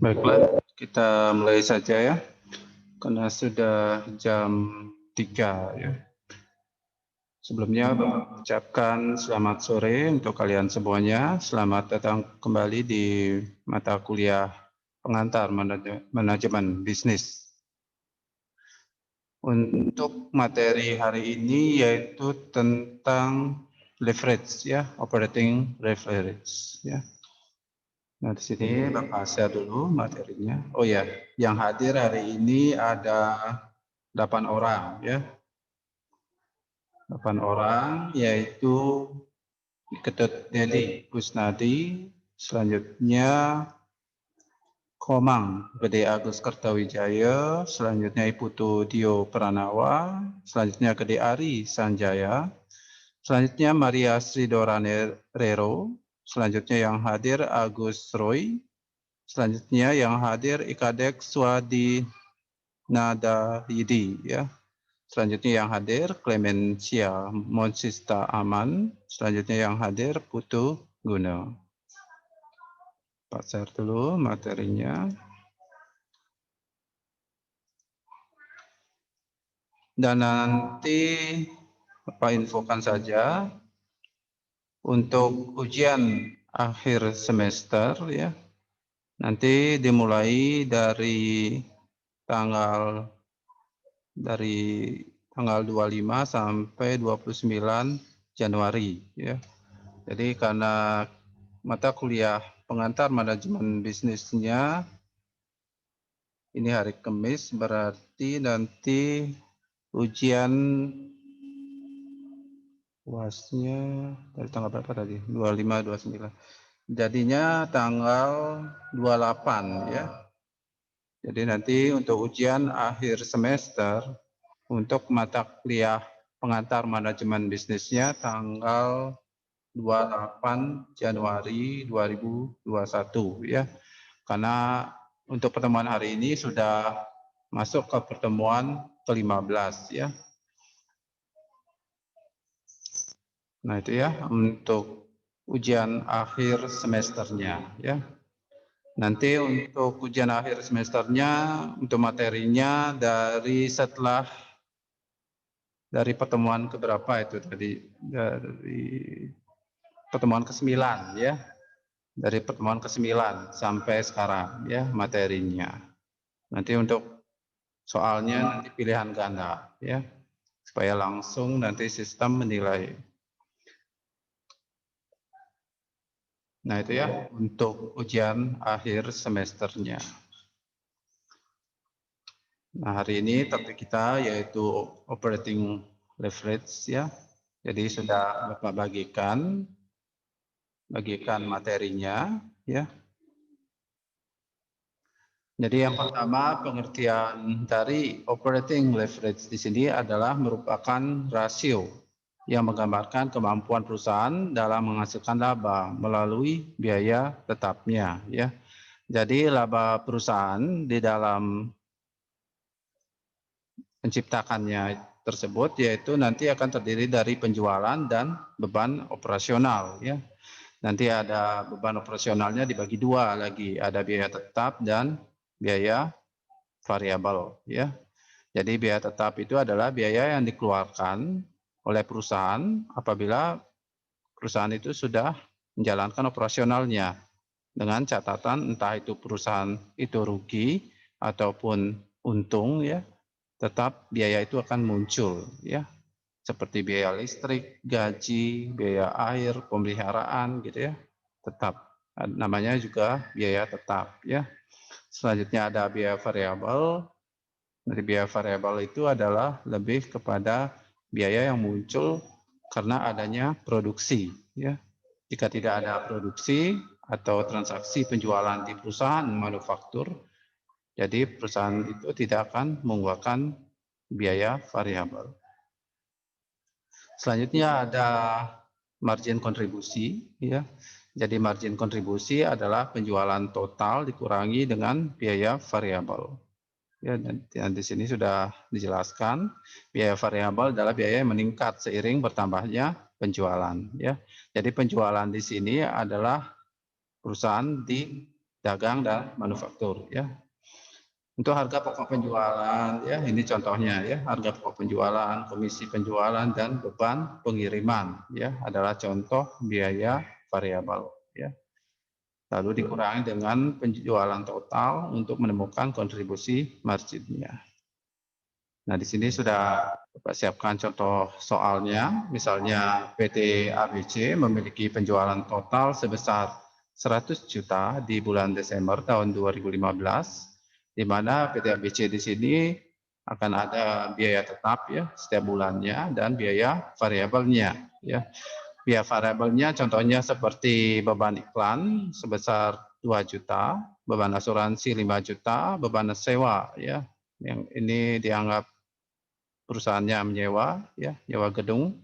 Baiklah, kita mulai saja ya, karena sudah jam 3 ya. Sebelumnya ucapkan selamat sore untuk kalian semuanya. Selamat datang kembali di mata kuliah pengantar manajemen bisnis. Untuk materi hari ini yaitu tentang leverage ya, operating leverage ya. Nah, di sini Bapak share dulu materinya. Oh ya, yang hadir hari ini ada 8 orang ya. 8 orang yaitu Ketut Dedi Kusnadi, selanjutnya Komang Gede Agus Kertawijaya, selanjutnya Iputu Dio Pranawa, selanjutnya Gede Ari Sanjaya, selanjutnya Maria Sridora Rero, selanjutnya yang hadir Agus Roy, selanjutnya yang hadir Ikadek Swadi Nada Yidi ya. Selanjutnya yang hadir Clemencia Monsista Aman, selanjutnya yang hadir Putu Guna. Pak share dulu materinya. Dan nanti Bapak infokan saja untuk ujian akhir semester ya. Nanti dimulai dari tanggal 25 sampai 29 Januari ya. Jadi karena mata kuliah pengantar manajemen bisnisnya ini hari Kamis, berarti nanti ujian UASnya dari tanggal berapa tadi? 25, 29. Jadinya tanggal 28 ya. Jadi nanti untuk ujian akhir semester untuk mata kuliah pengantar manajemen bisnisnya tanggal 28 Januari 2021 ya. Karena untuk pertemuan hari ini sudah masuk ke pertemuan ke-15 ya. Nah itu ya untuk ujian akhir semesternya ya. Nanti untuk ujian akhir semesternya untuk materinya dari pertemuan keberapa itu tadi, dari pertemuan ke-9 ya. Dari pertemuan ke-9 sampai sekarang ya materinya. Nanti untuk soalnya nanti pilihan ganda ya. Supaya langsung nanti sistem menilai. Nah itu ya untuk ujian akhir semesternya. Nah hari ini topik kita yaitu operating leverage ya. Jadi sudah Bapak bagikan materinya ya. Jadi yang pertama pengertian dari operating leverage di sini adalah merupakan rasio yang menggambarkan kemampuan perusahaan dalam menghasilkan laba melalui biaya tetapnya ya. Jadi laba perusahaan di dalam menciptakannya tersebut yaitu nanti akan terdiri dari penjualan dan beban operasional ya. Nanti ada beban operasionalnya dibagi dua lagi, ada biaya tetap dan biaya variabel ya. Jadi biaya tetap itu adalah biaya yang dikeluarkan oleh perusahaan apabila perusahaan itu sudah menjalankan operasionalnya dengan catatan entah itu perusahaan itu rugi ataupun untung ya, tetap biaya itu akan muncul ya. Seperti biaya listrik, gaji, biaya air, pemeliharaan gitu ya. Tetap namanya juga biaya tetap ya. Selanjutnya ada biaya variabel. Dari biaya variabel itu adalah lebih kepada biaya yang muncul karena adanya produksi ya. Jika tidak ada produksi atau transaksi penjualan di perusahaan manufaktur, jadi perusahaan itu tidak akan mengeluarkan biaya variabel. Selanjutnya ada margin kontribusi ya. Jadi margin kontribusi adalah penjualan total dikurangi dengan biaya variabel. Ya, dan di sini sudah dijelaskan biaya variabel adalah biaya yang meningkat seiring bertambahnya penjualan. Ya, jadi penjualan di sini adalah perusahaan di dagang dan manufaktur. Ya, untuk harga pokok penjualan, ya ini contohnya ya, harga pokok penjualan, komisi penjualan dan beban pengiriman ya adalah contoh biaya variabel ya. Lalu dikurangi dengan penjualan total untuk menemukan kontribusi marginnya. Nah, di sini sudah Bapak siapkan contoh soalnya, misalnya PT ABC memiliki penjualan total sebesar 100 juta di bulan Desember tahun 2015, di mana PT ABC di sini akan ada biaya tetap ya setiap bulannya dan biaya variabelnya ya. Biaya variabelnya contohnya seperti beban iklan sebesar 2 juta, beban asuransi 5 juta, beban sewa ya. Yang ini dianggap perusahaannya menyewa ya, nyewa gedung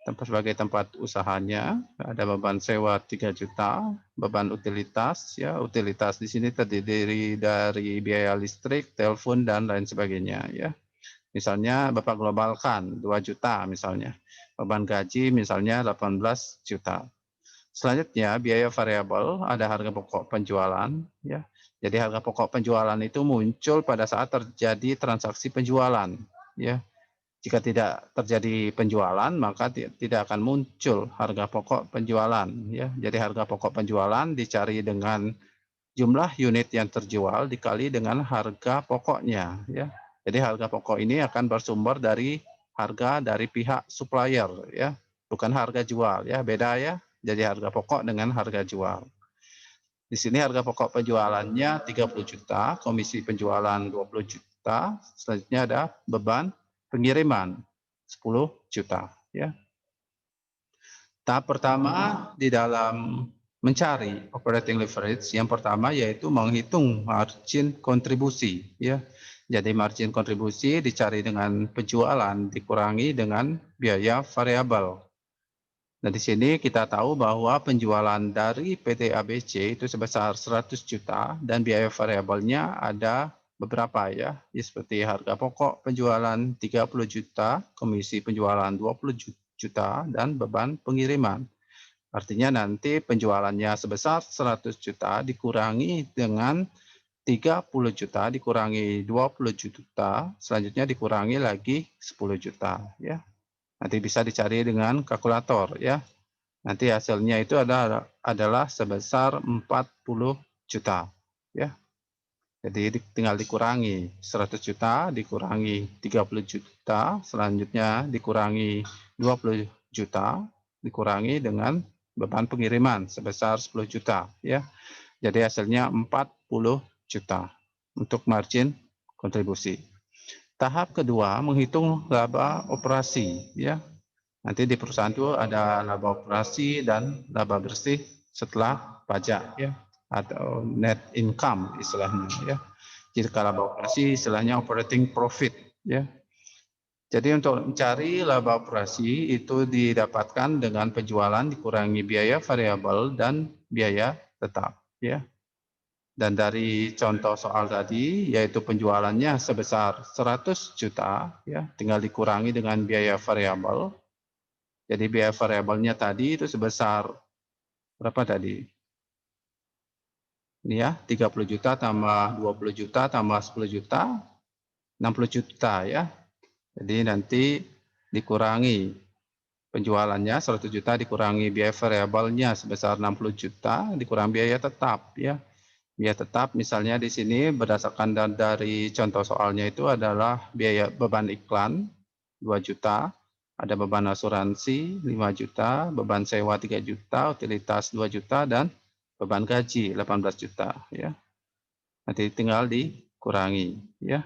sebagai tempat usahanya, ada beban sewa 3 juta, beban utilitas ya, utilitas di sini terdiri dari biaya listrik, telepon dan lain sebagainya ya. Misalnya Bapak globalkan 2 juta misalnya. Beban gaji misalnya 18 juta. Selanjutnya biaya variabel ada harga pokok penjualan ya. Jadi harga pokok penjualan itu muncul pada saat terjadi transaksi penjualan ya. Jika tidak terjadi penjualan, maka tidak akan muncul harga pokok penjualan. Ya, jadi harga pokok penjualan dicari dengan jumlah unit yang terjual dikali dengan harga pokoknya. Ya, jadi harga pokok ini akan bersumber dari harga dari pihak supplier, ya, bukan harga jual. Ya, beda ya. Jadi harga pokok dengan harga jual. Di sini harga pokok penjualannya 30 juta, komisi penjualan 20 juta, selanjutnya ada beban pengiriman 10 juta. Ya. Tahap pertama di dalam mencari operating leverage, yang pertama yaitu menghitung margin kontribusi. Ya. Jadi margin kontribusi dicari dengan penjualan dikurangi dengan biaya variabel. Nah, di sini kita tahu bahwa penjualan dari PT ABC itu sebesar 100 juta dan biaya variabelnya ada beberapa ya, seperti harga pokok penjualan 30 juta, komisi penjualan 20 juta, dan beban pengiriman. Artinya nanti penjualannya sebesar 100 juta dikurangi dengan 30 juta dikurangi 20 juta, selanjutnya dikurangi lagi 10 juta ya. Nanti bisa dicari dengan kalkulator ya. Nanti hasilnya itu adalah sebesar 40 juta ya. Jadi tinggal dikurangi 100 juta dikurangi 30 juta, selanjutnya dikurangi 20 juta dikurangi dengan beban pengiriman sebesar 10 juta ya. Jadi hasilnya 40 juta untuk margin kontribusi. Tahap kedua menghitung laba operasi ya. Nanti di perusahaan itu ada laba operasi dan laba bersih setelah pajak ya, atau net income istilahnya ya. Jika laba operasi istilahnya operating profit ya. Jadi untuk mencari laba operasi itu didapatkan dengan penjualan dikurangi biaya variabel dan biaya tetap ya. Dan dari contoh soal tadi, yaitu penjualannya sebesar 100 juta, ya, tinggal dikurangi dengan biaya variabel. Jadi biaya variabelnya tadi itu sebesar berapa tadi? Ini ya, 30 juta tambah 20 juta tambah 10 juta, 60 juta ya. Jadi nanti dikurangi penjualannya 100 juta dikurangi biaya variabelnya sebesar 60 juta dikurangi biaya tetap ya. Biaya tetap misalnya di sini berdasarkan dari contoh soalnya itu adalah biaya beban iklan 2 juta, ada beban asuransi 5 juta, beban sewa 3 juta, utilitas 2 juta, dan beban gaji 18 juta. Ya. Nanti tinggal dikurangi. Ya.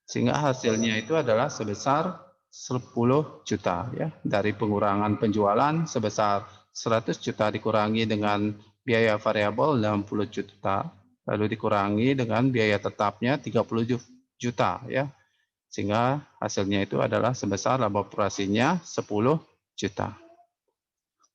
Sehingga hasilnya itu adalah sebesar 10 juta. Ya. Dari pengurangan penjualan sebesar 100 juta dikurangi dengan biaya variabel 60 juta, lalu dikurangi dengan biaya tetapnya 30 juta. Ya. Sehingga hasilnya itu adalah sebesar laba operasinya 10 juta.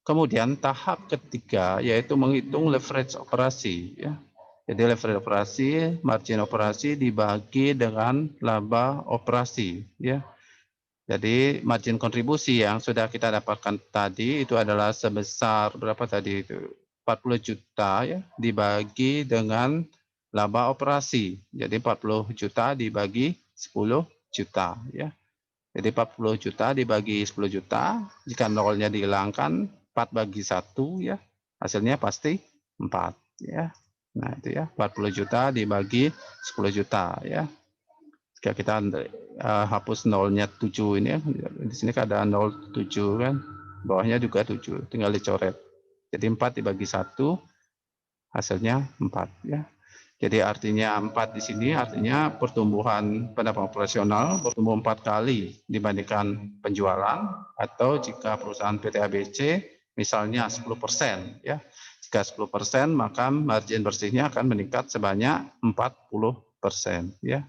Kemudian tahap ketiga yaitu menghitung leverage operasi. Ya. Jadi leverage operasi, margin operasi dibagi dengan laba operasi, ya. Jadi margin kontribusi yang sudah kita dapatkan tadi itu adalah sebesar berapa tadi itu? 40 juta ya, dibagi dengan laba operasi. Jadi 40 juta dibagi 10 juta ya. Jadi 40 juta dibagi 10 juta, jika nolnya dihilangkan 4 bagi 1 ya, hasilnya pasti 4 ya. Nah, itu ya, 40 juta dibagi 10 juta ya. Jika kita hapus nolnya 7 ini ya, di sini kan ada 0,7 kan, bawahnya juga 7, tinggal dicoret. Jadi 4 dibagi 1, hasilnya 4 ya. Jadi artinya 4 di sini artinya pertumbuhan pendapatan operasional bertumbuh 4 kali dibandingkan penjualan, atau jika perusahaan PT ABC misalnya 10% ya. Jika 10% maka margin bersihnya akan meningkat sebanyak 40% ya.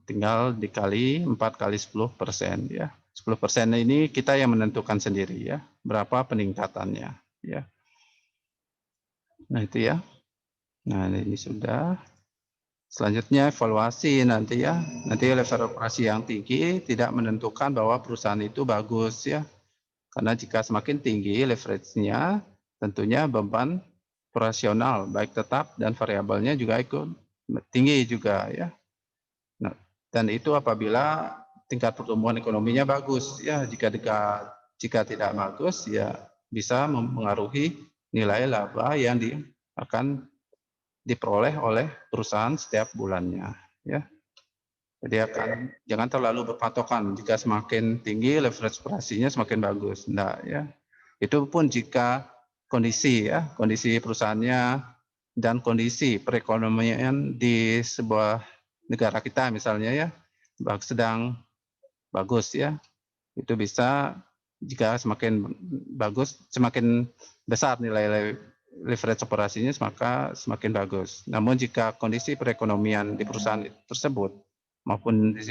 Tinggal dikali 4 kali 10% ya. 10% ini kita yang menentukan sendiri ya, berapa peningkatannya ya. Nah itu ya. Nah ini sudah. Selanjutnya evaluasi nanti ya. Nanti level operasi yang tinggi tidak menentukan bahwa perusahaan itu bagus ya. Karena jika semakin tinggi leverage-nya, tentunya beban operasional baik tetap dan variabelnya juga ikut tinggi juga ya. Nah, dan itu apabila tingkat pertumbuhan ekonominya bagus ya. Jika tidak bagus ya bisa mempengaruhi nilai laba yang akan diperoleh oleh perusahaan setiap bulannya ya. Jadi jangan terlalu berpatokan, jika semakin tinggi leverage operasinya semakin bagus, enggak ya. Itu pun jika kondisi perusahaannya dan kondisi perekonomian di sebuah negara kita misalnya ya sedang bagus ya. Itu bisa, jika semakin bagus, semakin besar nilai leverage operasinya maka semakin bagus. Namun jika kondisi perekonomian di perusahaan tersebut maupun di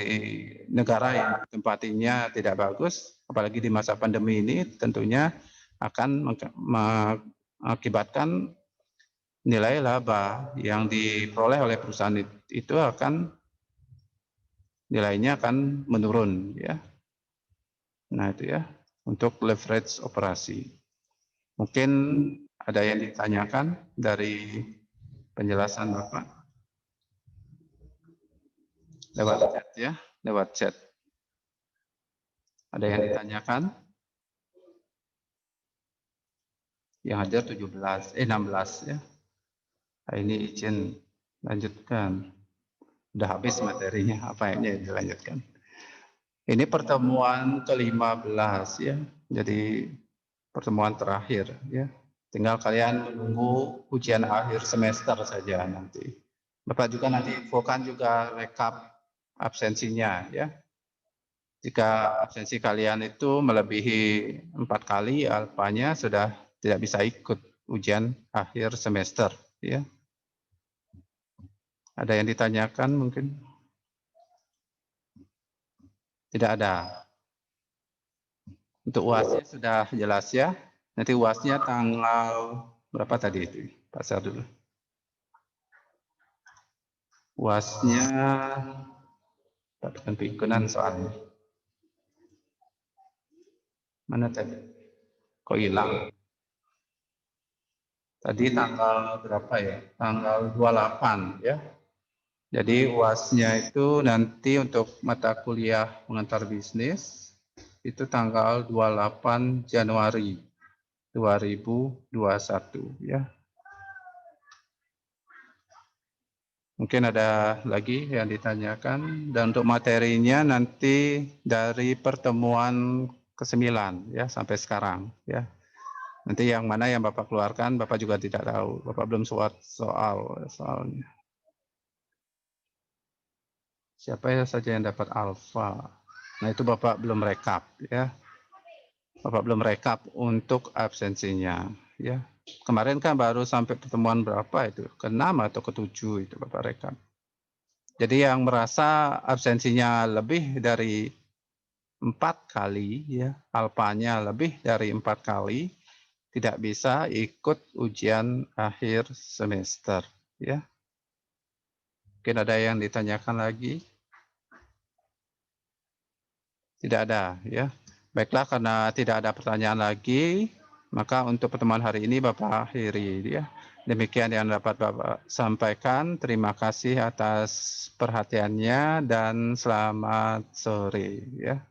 negara yang tempatinya tidak bagus, apalagi di masa pandemi ini, tentunya akan mengakibatkan nilai laba yang diperoleh oleh perusahaan itu nilainya akan menurun ya. Nah itu ya, untuk leverage operasi. Mungkin ada yang ditanyakan dari penjelasan Bapak? Lewat chat ya, lewat chat. Ada yang ditanyakan? Yang hadir 16 ya. Nah, ini izin lanjutkan. Udah habis materinya, apa yang dilanjutkan? Ini pertemuan ke-15 ya. Jadi pertemuan terakhir ya. Tinggal kalian menunggu ujian akhir semester saja nanti. Bapak juga nanti infokan juga rekap absensinya ya. Jika absensi kalian itu melebihi 4 kali, alfanya sudah tidak bisa ikut ujian akhir semester ya. Ada yang ditanyakan mungkin? Tidak ada. Untuk UASnya sudah jelas ya. Nanti UASnya tanggal berapa tadi itu? Pasar dulu. UASnya dapatkan pengikunan soalnya. Mana tadi? Kok hilang? Tadi tanggal berapa ya? Tanggal 28 ya. Jadi UASnya itu nanti untuk mata kuliah pengantar bisnis itu tanggal 28 Januari 2021 ya. Mungkin ada lagi yang ditanyakan, dan untuk materinya nanti dari pertemuan ke-9 ya sampai sekarang ya. Nanti yang mana yang Bapak keluarkan Bapak juga tidak tahu. Bapak belum soalnya. Siapa saja yang dapat alfa? Nah itu Bapak belum rekap ya. Bapak belum rekap untuk absensinya ya. Kemarin kan baru sampai pertemuan berapa itu? Ke-6 atau ke-7 itu Bapak rekap. Jadi yang merasa absensinya lebih dari 4 kali ya, alfanya lebih dari 4 kali, tidak bisa ikut ujian akhir semester ya. Mungkin ada yang ditanyakan lagi? Tidak ada, ya. Baiklah, karena tidak ada pertanyaan lagi, maka untuk pertemuan hari ini Bapak akhiri, ya. Demikian yang dapat Bapak sampaikan. Terima kasih atas perhatiannya dan selamat sore, ya.